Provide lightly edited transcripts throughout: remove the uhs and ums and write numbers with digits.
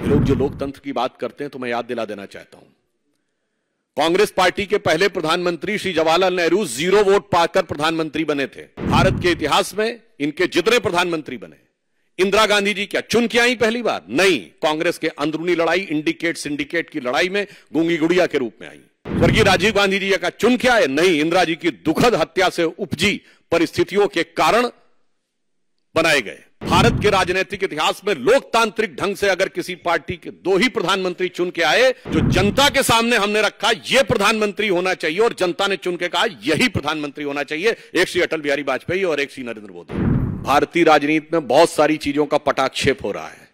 लोग जो लोकतंत्र की बात करते हैं तो मैं याद दिला देना चाहता हूं, कांग्रेस पार्टी के पहले प्रधानमंत्री श्री जवाहरलाल नेहरू 0 वोट पाकर प्रधानमंत्री बने थे। भारत के इतिहास में इनके जितने प्रधानमंत्री बने, इंदिरा गांधी जी क्या चुन के आई पहली बार? नहीं, कांग्रेस के अंदरूनी लड़ाई, इंडिकेट सिंडिकेट की लड़ाई में गूंगी गुड़िया के रूप में आई। स्वर्गीय राजीव गांधी जी का चुन के आए? नहीं, इंदिरा जी की दुखद हत्या से उपजी परिस्थितियों के कारण बनाए गए। भारत के राजनीतिक इतिहास में लोकतांत्रिक ढंग से अगर किसी पार्टी के 2 ही प्रधानमंत्री चुन के आए, जो जनता के सामने हमने रखा यह प्रधानमंत्री होना चाहिए और जनता ने चुन के कहा यही प्रधानमंत्री होना चाहिए, एक श्री अटल बिहारी वाजपेयी और एक श्री नरेंद्र मोदी। भारतीय राजनीति में बहुत सारी चीजों का पटाक्षेप हो रहा है।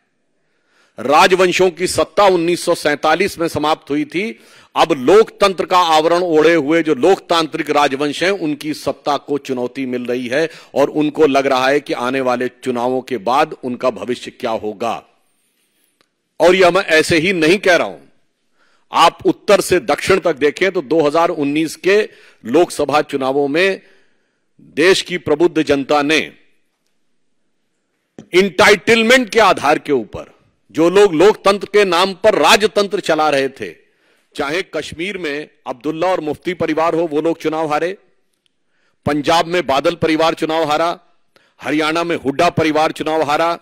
राजवंशों की सत्ता 1947 में समाप्त हुई थी। अब लोकतंत्र का आवरण ओढ़े हुए जो लोकतांत्रिक राजवंश हैं, उनकी सत्ता को चुनौती मिल रही है और उनको लग रहा है कि आने वाले चुनावों के बाद उनका भविष्य क्या होगा। और यह मैं ऐसे ही नहीं कह रहा हूं, आप उत्तर से दक्षिण तक देखें तो 2019 के लोकसभा चुनावों में देश की प्रबुद्ध जनता ने इंटाइटलमेंट के आधार के ऊपर जो लोग लोकतंत्र के नाम पर राजतंत्र चला रहे थे, चाहे कश्मीर में अब्दुल्ला और मुफ्ती परिवार हो, वो लोग चुनाव हारे, पंजाब में बादल परिवार चुनाव हारा, हरियाणा में हुड्डा परिवार चुनाव हारा,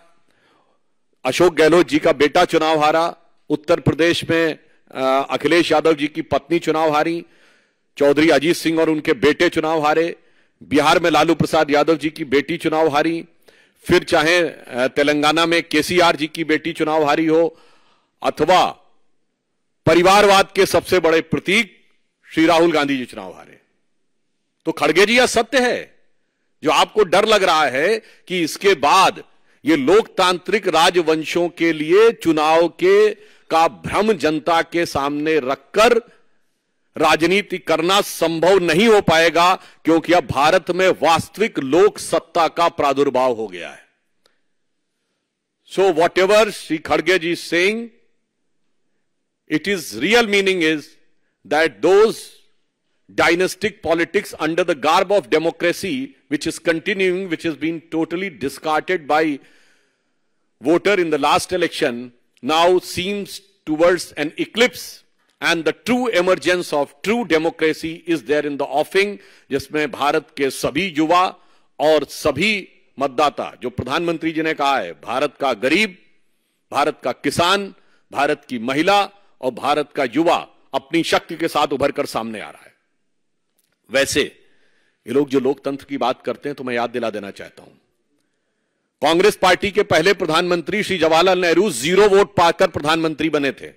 अशोक गहलोत जी का बेटा चुनाव हारा, उत्तर प्रदेश में अखिलेश यादव जी की पत्नी चुनाव हारी, चौधरी अजीत सिंह और उनके बेटे चुनाव हारे, बिहार में लालू प्रसाद यादव जी की बेटी चुनाव हारी, फिर चाहे तेलंगाना में केसीआर जी की बेटी चुनाव हारी हो, अथवा परिवारवाद के सबसे बड़े प्रतीक श्री राहुल गांधी जी चुनाव हारे। तो खड़गे जी, यह सत्य है। जो आपको डर लग रहा है कि इसके बाद ये लोकतांत्रिक राजवंशों के लिए चुनाव का भ्रम जनता के सामने रखकर राजनीति करना संभव नहीं हो पाएगा, क्योंकि अब भारत में वास्तविक लोक सत्ता का प्रादुर्भाव हो गया है। सो वॉट एवर श्री खड़गे जी saying, it is real meaning is that those dynastic politics under the garb of democracy, which is continuing, which has been totally discarded by voter in the last election, now seems towards an eclipse, and the true emergence of true democracy is there in the offing, जिसमें भारत के सभी युवा और सभी मतदाता, जो प्रधानमंत्री जी ने कहा है, भारत का गरीब, भारत का किसान, भारत की महिला और भारत का युवा अपनी शक्ति के साथ उभर कर सामने आ रहा है। वैसे ये लोग जो लोकतंत्र की बात करते हैं तो मैं याद दिला देना चाहता हूं, कांग्रेस पार्टी के पहले प्रधानमंत्री श्री जवाहरलाल नेहरू 0 वोट पाकर प्रधानमंत्री बने थे।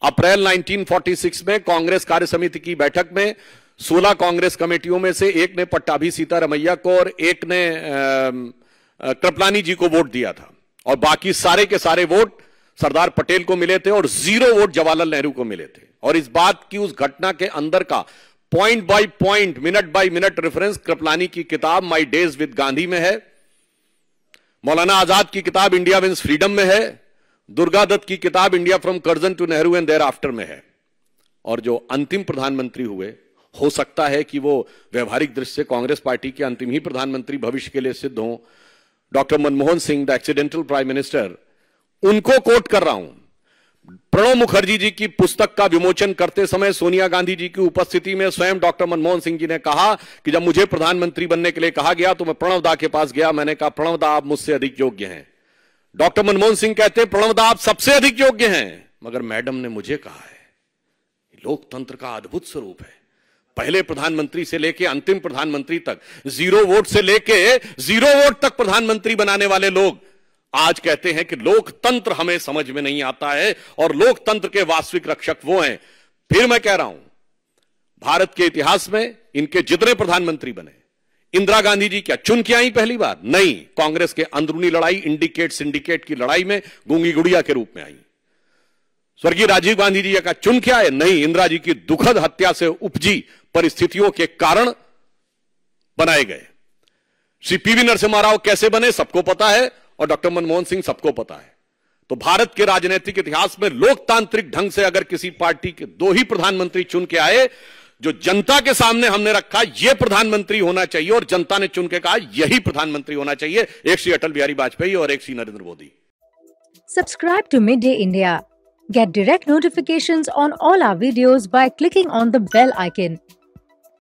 अप्रैल 1946 में कांग्रेस कार्य समिति की बैठक में 16 कांग्रेस कमेटियों में से एक ने पट्टाभी सीतारमैया को और एक ने कृपलानी जी को वोट दिया था, और बाकी सारे के सारे वोट सरदार पटेल को मिले थे और 0 वोट जवाहरलाल नेहरू को मिले थे। और इस बात की, उस घटना के अंदर का point by point, minute by minute reference Kripalani की किताब माई डेज विद गांधी में है, मौलाना आजाद की किताब इंडिया विंस फ्रीडम में है, दुर्गा दत्त की किताब India from Curzon to Nehru and thereafter में है। और जो अंतिम प्रधानमंत्री हुए, हो सकता है कि वो व्यवहारिक दृष्टि से कांग्रेस पार्टी के अंतिम ही प्रधानमंत्री भविष्य के लिए सिद्ध हों, doctor Manmohan Singh, the accidental prime minister, उनको कोट कर रहा हूं। प्रणब मुखर्जी जी की पुस्तक का विमोचन करते समय सोनिया गांधी जी की उपस्थिति में स्वयं डॉक्टर मनमोहन सिंह जी ने कहा कि जब मुझे प्रधानमंत्री बनने के लिए कहा गया तो मैं प्रणब दा के पास गया, मैंने कहा प्रणब दा आप मुझसे अधिक योग्य हैं। डॉक्टर मनमोहन सिंह कहते हैं प्रणब दा आप सबसे अधिक योग्य हैं, मगर मैडम ने मुझे कहा है। लोकतंत्र का अद्भुत स्वरूप है। पहले प्रधानमंत्री से लेकर अंतिम प्रधानमंत्री तक, 0 वोट से लेकर 0 वोट तक प्रधानमंत्री बनाने वाले लोग आज कहते हैं कि लोकतंत्र हमें समझ में नहीं आता है और लोकतंत्र के वास्तविक रक्षक वो हैं। फिर मैं कह रहा हूं, भारत के इतिहास में इनके जितने प्रधानमंत्री बने, इंदिरा गांधी जी क्या चुन के आई पहली बार? नहीं, कांग्रेस के अंदरूनी लड़ाई, इंडिकेट सिंडिकेट की लड़ाई में गूंगी गुड़िया के रूप में आई। स्वर्गीय राजीव गांधी जी का चुन के आए? नहीं, इंदिरा जी की दुखद हत्या से उपजी परिस्थितियों के कारण बनाए गए। श्री पीवी नरसिम्हा राव कैसे बने सबको पता है, और डॉक्टर मनमोहन सिंह सबको पता है। तो भारत के राजनीतिक इतिहास में लोकतांत्रिक ढंग से अगर किसी पार्टी के 2 ही प्रधानमंत्री चुन के आए, जो जनता के सामने हमने रखा यह प्रधानमंत्री होना चाहिए और जनता ने चुन के कहा यही प्रधानमंत्री होना चाहिए, एक श्री अटल बिहारी वाजपेयी और एक Shri Narendra Modi. Subscribe to Midday India. Get direct notifications on all our videos by clicking on the bell icon.